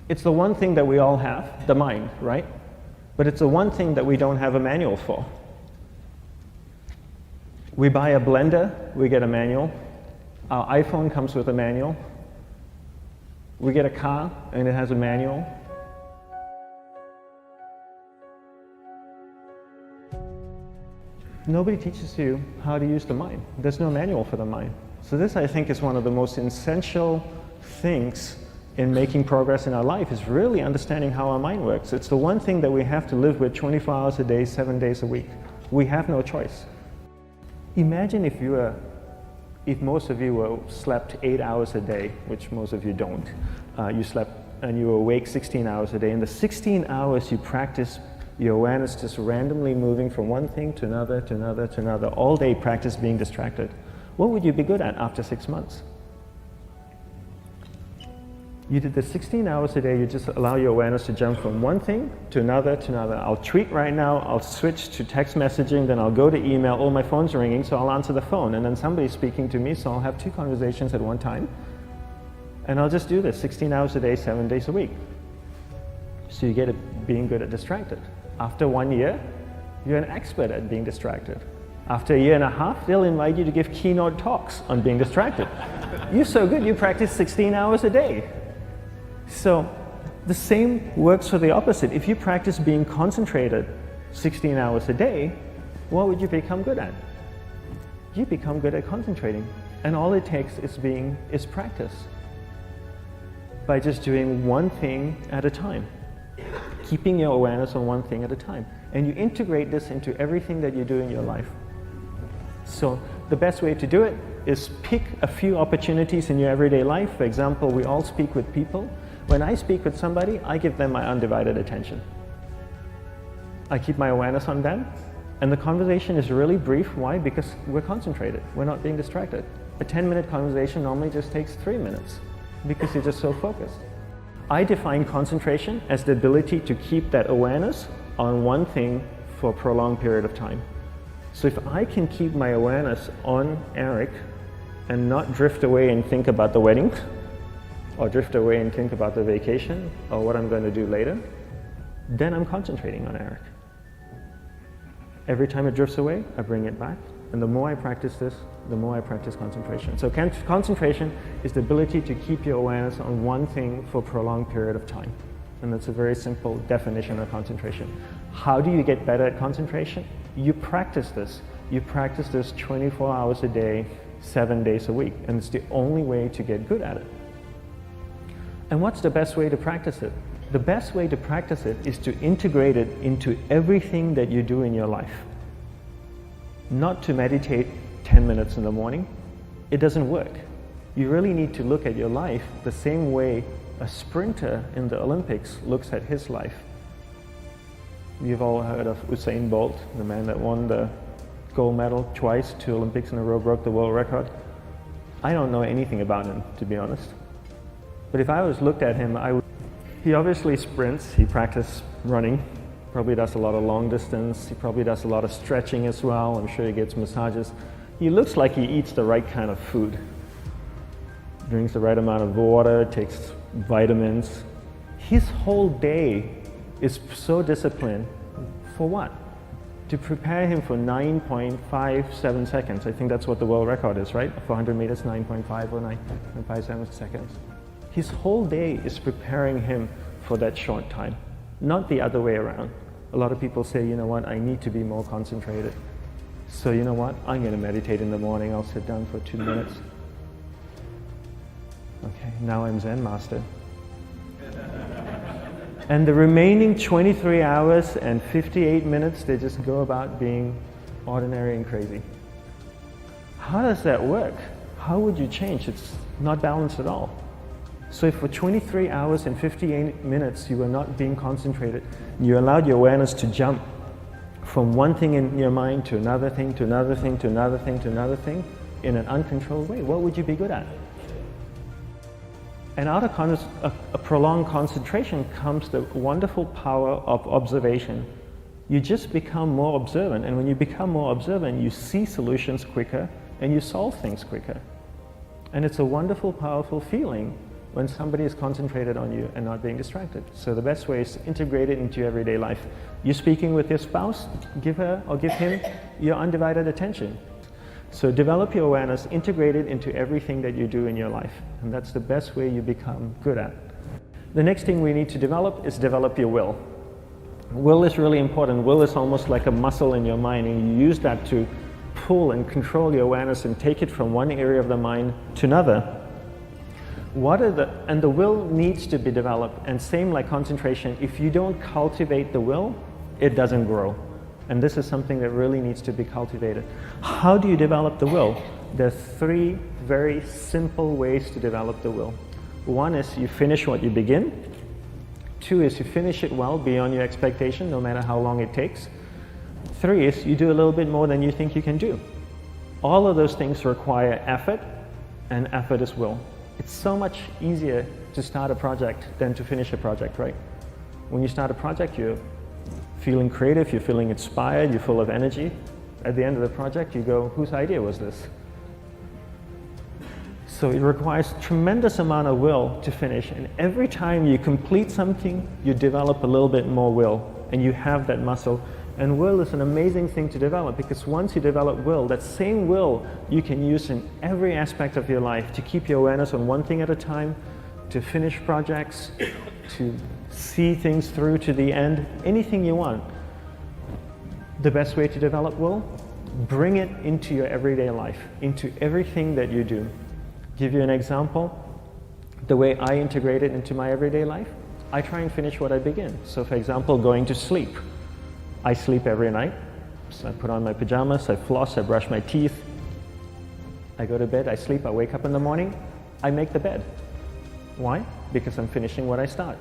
It's the one thing that we all have, the mind, right? But it's the one thing that we don't have a manual for. We buy a blender, we get a manual. Our iPhone comes with a manual. We get a car and it has a manual. Nobody teaches you how to use the mind. There's no manual for the mind. So this, I think, is one of the most essential things in making progress in our life, is really understanding how our mind works. It's the one thing that we have to live with 24 hours a day, 7 days a week. We have no choice. Imagine if most of you slept 8 hours a day, which most of you don't. You slept and you were awake 16 hours a day. In the 16 hours you practice your awareness just randomly moving from one thing to another, to another, to another. All day practice being distracted. What would you be good at after 6 months? You did the 16 hours a day, you just allow your awareness to jump from one thing to another, to another. I'll tweet right now, I'll switch to text messaging, then I'll go to email. Oh, my phone's ringing, so I'll answer the phone. And then somebody's speaking to me, so I'll have 2 conversations at one time. And I'll just do this 16 hours a day, 7 days a week. So you get it being good at distracted. After 1 year, you're an expert at being distracted. After a year and a half, they'll invite you to give keynote talks on being distracted. You're so good, you practice 16 hours a day. So the same works for the opposite. If you practice being concentrated 16 hours a day, what would you become good at? You become good at concentrating. And all it takes is practice. By just doing one thing at a time. Keeping your awareness on one thing at a time. And you integrate this into everything that you do in your life. So the best way to do it is pick a few opportunities in your everyday life. For example, we all speak with people. When I speak with somebody, I give them my undivided attention. I keep my awareness on them. And the conversation is really brief. Why? Because we're concentrated. We're not being distracted. A 10-minute conversation normally just takes 3 minutes because you're just so focused. I define concentration as the ability to keep that awareness on one thing for a prolonged period of time. So if I can keep my awareness on Eric and not drift away and think about the wedding, or drift away and think about the vacation, or what I'm going to do later, then I'm concentrating on Eric. Every time it drifts away, I bring it back. And the more I practice this, the more I practice concentration. So concentration is the ability to keep your awareness on one thing for a prolonged period of time. And that's a very simple definition of concentration. How do you get better at concentration? You practice this. You practice this 24 hours a day, 7 days a week. And it's the only way to get good at it. And what's the best way to practice it? The best way to practice it is to integrate it into everything that you do in your life. Not to meditate 10 minutes in the morning. It doesn't work. You really need to look at your life the same way a sprinter in the Olympics looks at his life. You've all heard of Usain Bolt, the man that won the gold medal twice, 2 Olympics in a row, broke the world record. I don't know anything about him, to be honest. But if I was looked at him, he obviously sprints, he practices running, probably does a lot of long distance, he probably does a lot of stretching as well, I'm sure he gets massages. He looks like he eats the right kind of food. Drinks the right amount of water, takes vitamins. His whole day is so disciplined. For what? To prepare him for 9.57 seconds. I think that's what the world record is, right? For 100 meters, 9.5 or 9.57 seconds. His whole day is preparing him for that short time, not the other way around. A lot of people say, you know what, I need to be more concentrated. So you know what, I'm going to meditate in the morning, I'll sit down for 2 minutes. Okay, now I'm Zen master. And the remaining 23 hours and 58 minutes, they just go about being ordinary and crazy. How does that work? How would you change? It's not balanced at all. So if for 23 hours and 58 minutes you were not being concentrated, you allowed your awareness to jump from one thing in your mind to another thing, to another thing, to another thing, to another thing, in an uncontrolled way, what would you be good at? And out of a prolonged concentration comes the wonderful power of observation. You just become more observant, and when you become more observant, you see solutions quicker and you solve things quicker. And it's a wonderful, powerful feeling when somebody is concentrated on you and not being distracted. So the best way is to integrate it into your everyday life. You're speaking with your spouse, give her or give him your undivided attention. So develop your awareness, integrate it into everything that you do in your life. And that's the best way you become good at. The next thing we need to develop is develop your will. Will is really important. Will is almost like a muscle in your mind, and you use that to pull and control your awareness and take it from one area of the mind to another. And the will needs to be developed, and same like concentration, if you don't cultivate the will, it doesn't grow. And this is something that really needs to be cultivated. How do you develop the will? There are 3 very simple ways to develop the will. 1 is you finish what you begin. 2 is you finish it well beyond your expectation, no matter how long it takes. 3 is you do a little bit more than you think you can do. All of those things require effort, and effort is will. It's so much easier to start a project than to finish a project, right? When you start a project, you're feeling creative, you're feeling inspired, you're full of energy. At the end of the project, you go, whose idea was this? So it requires tremendous amount of will to finish, and every time you complete something, you develop a little bit more will, and you have that muscle. And will is an amazing thing to develop, because once you develop will, that same will you can use in every aspect of your life to keep your awareness on one thing at a time, to finish projects, to see things through to the end, anything you want. The best way to develop will, bring it into your everyday life, into everything that you do. Give you an example, the way I integrate it into my everyday life, I try and finish what I begin. So for example, going to sleep. I sleep every night, so I put on my pajamas, I floss, I brush my teeth, I go to bed, I sleep, I wake up in the morning, I make the bed. Why? Because I'm finishing what I start.